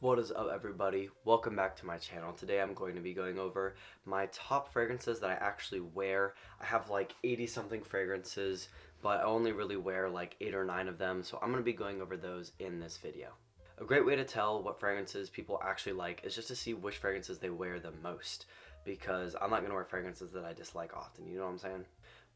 What is up, everybody? Welcome back to my channel. Today I'm going to be going over my top fragrances that I actually wear. I have like 80 something fragrances, but I only really wear like 8 or 9 of them, so I'm going to be going over those in this video. A great way to tell what fragrances people actually like is just to see which fragrances they wear the most, because I'm not going to wear fragrances that I dislike often, you know what I'm saying?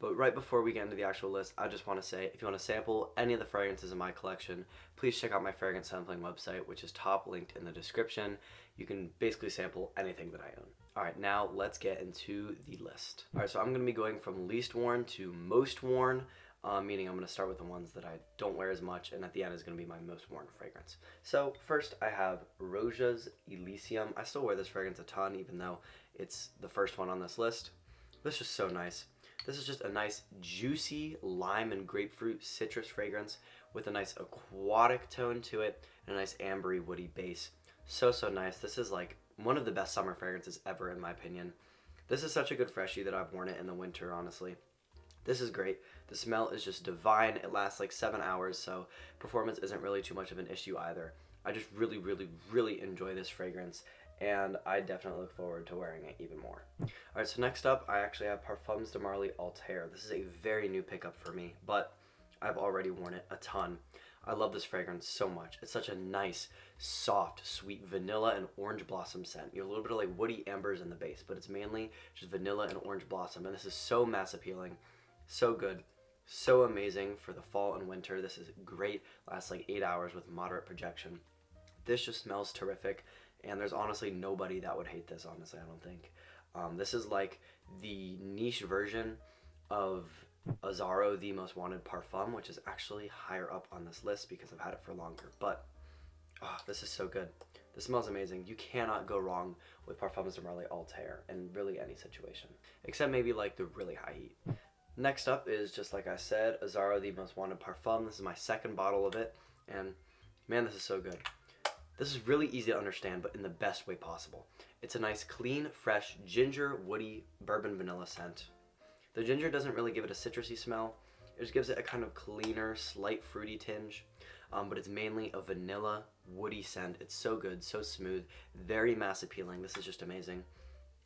But right before we get into the actual list, I just want to say, if you want to sample any of the fragrances in my collection, please check out my fragrance sampling website, which is top linked in the description. You can basically sample anything that I own. Alright, now let's get into the list. Alright, so I'm going to be going from least worn to most worn, meaning I'm going to start with the ones that I don't wear as much, and at the end is going to be my most worn fragrance. So first I have Roja Elysium. I still wear this fragrance a ton, even though it's the first one on this list. This is just so nice. This is just a nice juicy lime and grapefruit citrus fragrance with a nice aquatic tone to it and a nice ambery woody base. So nice. This is like one of the best summer fragrances ever, in my opinion. This is such a good freshie that I've worn it in the winter, honestly. This is great. The smell is just divine. It lasts like 7 hours, so performance isn't really too much of an issue either. I just really enjoy this fragrance, and I definitely look forward to wearing it even more. Alright, so next up I actually have Parfums de Altair. This is a very new pickup for me, but I've already worn it a ton. I love this fragrance so much. It's such a nice, soft, sweet vanilla and orange blossom scent. You have a little bit of like woody ambers in the base, but it's mainly just vanilla and orange blossom, and this is so mass appealing, so good, so amazing for the fall and winter. This is great, lasts like 8 hours with moderate projection. This just smells terrific, and there's honestly nobody that would hate this, honestly, I don't think. This is like the niche version of Azzaro, the most wanted Parfum, which is actually higher up on this list because I've had it for longer. But this is so good. This smells amazing. You cannot go wrong with Parfums de Altair in really any situation, except maybe like the really high heat. Next up is, just like I said, Azzaro, the most wanted Parfum. This is my second bottle of it, and man, this is so good. This is really easy to understand, but in the best way possible. It's a nice, clean, fresh, ginger, woody, bourbon vanilla scent. The ginger doesn't really give it a citrusy smell. It just gives it a kind of cleaner, slight fruity tinge, but it's mainly a vanilla, woody scent. It's so good, so smooth, very mass appealing. This is just amazing.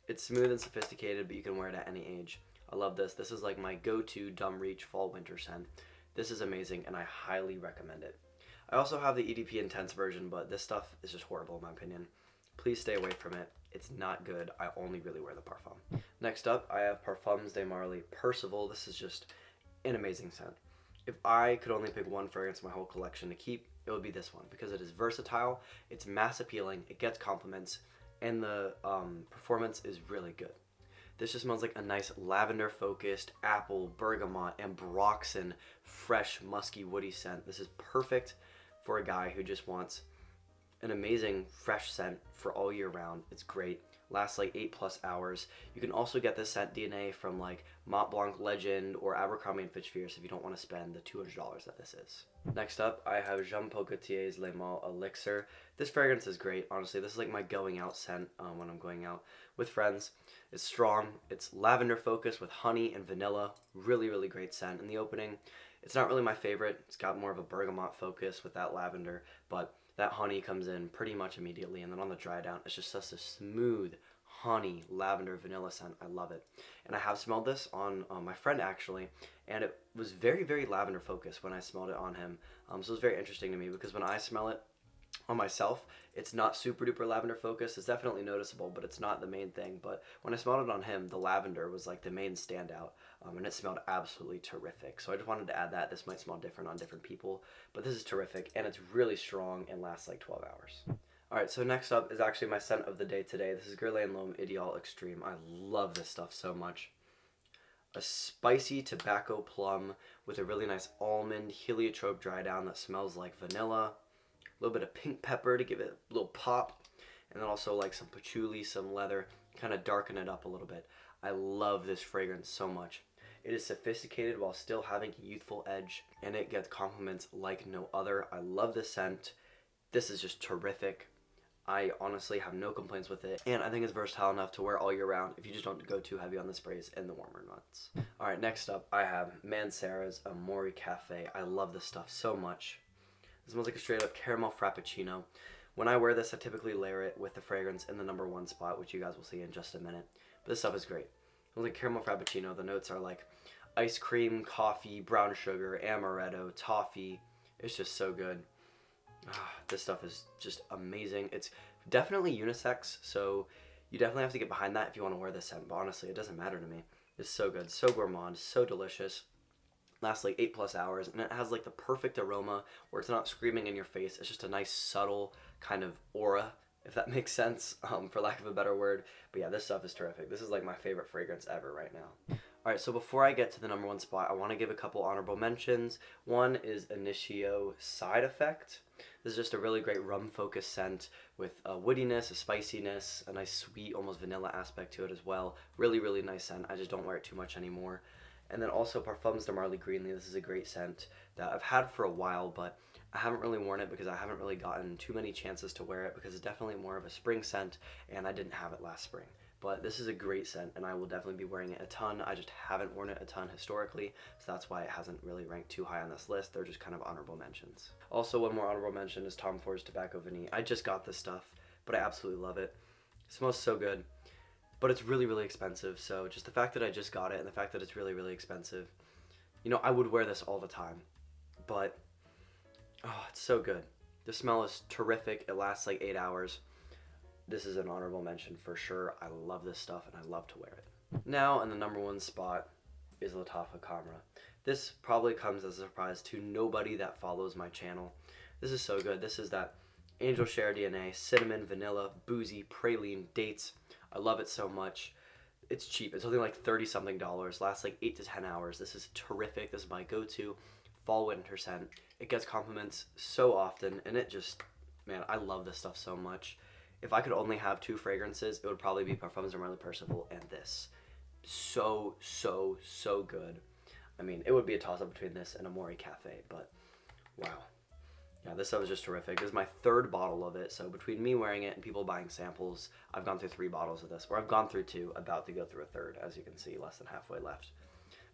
It's smooth and sophisticated, but you can wear it at any age. I love this. This is like my go-to dumb reach fall winter scent. This is amazing, and I highly recommend it. I also have the EDP Intense version, but this stuff is just horrible in my opinion. Please stay away from it. It's not good. I only really wear the Parfum. Next up, I have Parfums de Percival. This is just an amazing scent. If I could only pick one fragrance in my whole collection to keep, it would be this one, because it is versatile, it's mass appealing, it gets compliments, and the performance is really good. This just smells like a nice lavender-focused apple, bergamot, and ambroxan, fresh, musky, woody scent. This is perfect for a guy who just wants an amazing, fresh scent for all year round. It's great. Lasts like 8+ hours. You can also get this scent DNA from like Mont Blanc Legend or Abercrombie & Fitch Fierce if you don't want to spend the $200 that this is. Next up, I have Jean Paul Gaultier's Le Male Elixir. This fragrance is great, honestly. This is like my going out scent when I'm going out with friends. It's strong. It's lavender focused with honey and vanilla. Really great scent. In the opening, it's not really my favorite. It's got more of a bergamot focus with that lavender, but that honey comes in pretty much immediately, and then on the dry down, it's just such a smooth honey, lavender, vanilla scent. I love it. And I have smelled this on my friend actually, and it was very lavender focused when I smelled it on him. So it was very interesting to me, because when I smell it on myself, it's not super duper lavender focused. It's definitely noticeable, but it's not the main thing. But when I smelled it on him, the lavender was like the main standout, and it smelled absolutely terrific. So I just wanted to add that. This might smell different on different people, but this is terrific, and it's really strong and lasts like 12 hours. Alright, so next up is actually my scent of the day today. This is Guerlain L'Homme Ideal Extreme. I love this stuff so much. A spicy tobacco plum with a really nice almond heliotrope dry down that smells like vanilla. A little bit of pink pepper to give it a little pop, and then also like some patchouli, some leather, kind of darken it up a little bit. I love this fragrance so much. It is sophisticated while still having a youthful edge, and it gets compliments like no other. I love this scent. This is just terrific. I honestly have no complaints with it, and I think it's versatile enough to wear all year round if you just don't go too heavy on the sprays in the warmer months. Alright, next up I have Mancera's Amore Caffe. I love this stuff so much. It smells like a straight up caramel frappuccino When I wear this, I typically layer it with the fragrance in the number one spot, which you guys will see in just a minute. But this stuff is great. Like caramel frappuccino, the notes are like ice cream, coffee, brown sugar, amaretto, toffee. It's just so good. This stuff is just amazing. It's definitely unisex, so you definitely have to get behind that if you want to wear this scent. But honestly, it doesn't matter to me. It's so good, so gourmand, so delicious. Lasts like 8+ hours, and it has like the perfect aroma where it's not screaming in your face. It's just a nice subtle kind of aura, if that makes sense, for lack of a better word. But yeah, this stuff is terrific. This is like my favorite fragrance ever right now. Alright, so before I get to the number one spot, I want to give a couple honorable mentions. One is Initio Side Effect. This is just a really great rum-focused scent with a woodiness, a spiciness, a nice sweet, almost vanilla aspect to it as well. Really, really nice scent. I just don't wear it too much anymore. And then also Parfums de Marly Greenly. This is a great scent that I've had for a while, but I haven't really worn it because I haven't really gotten too many chances to wear it because it's definitely more of a spring scent, and I didn't have it last spring. But this is a great scent, and I will definitely be wearing it a ton. I just haven't worn it a ton historically, so that's why it hasn't really ranked too high on this list. They're just kind of honorable mentions. Also, one more honorable mention is Tom Ford's Tobacco Vanille. I just got this stuff, but I absolutely love it. It smells so good, but it's really, really expensive. So just the fact that I just got it and the fact that it's really, really expensive, you know, I would wear this all the time, but oh, it's so good. The smell is terrific. It lasts like 8 hours. This is an honorable mention for sure. I love this stuff and I love to wear it. Now, in the number one spot is Lattafa Camera. This probably comes as a surprise to nobody that follows my channel. This is so good. This is that Angel Share DNA, cinnamon, vanilla, boozy, praline, dates. I love it so much. It's cheap. It's only like $30-something. Lasts like 8 to 10 hours. This is terrific. This is my go-to fall winter scent. It gets compliments so often, and it just, man, I love this stuff so much. If I could only have 2 fragrances, it would probably be Parfums de Marly Percival and this. So, so, so good. I mean, it would be a toss-up between this and Amore Caffe, but wow. Yeah, this stuff is just terrific. This is my 3rd bottle of it, so between me wearing it and people buying samples, I've gone through 3 bottles of this, or I've gone through 2, about to go through a 3rd, as you can see, less than halfway left.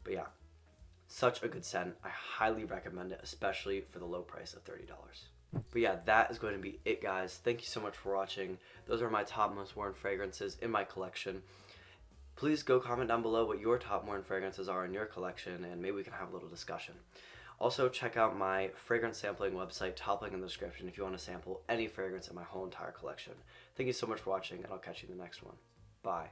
But yeah, such a good scent. I highly recommend it, especially for the low price of $30. But yeah, that is going to be it, guys. Thank you so much for watching. Those are my top most worn fragrances in my collection. Please go comment down below what your top worn fragrances are in your collection, and maybe we can have a little discussion. Also, check out my fragrance sampling website, top link in the description, if you want to sample any fragrance in my whole entire collection. Thank you so much for watching, and I'll catch you in the next one. Bye.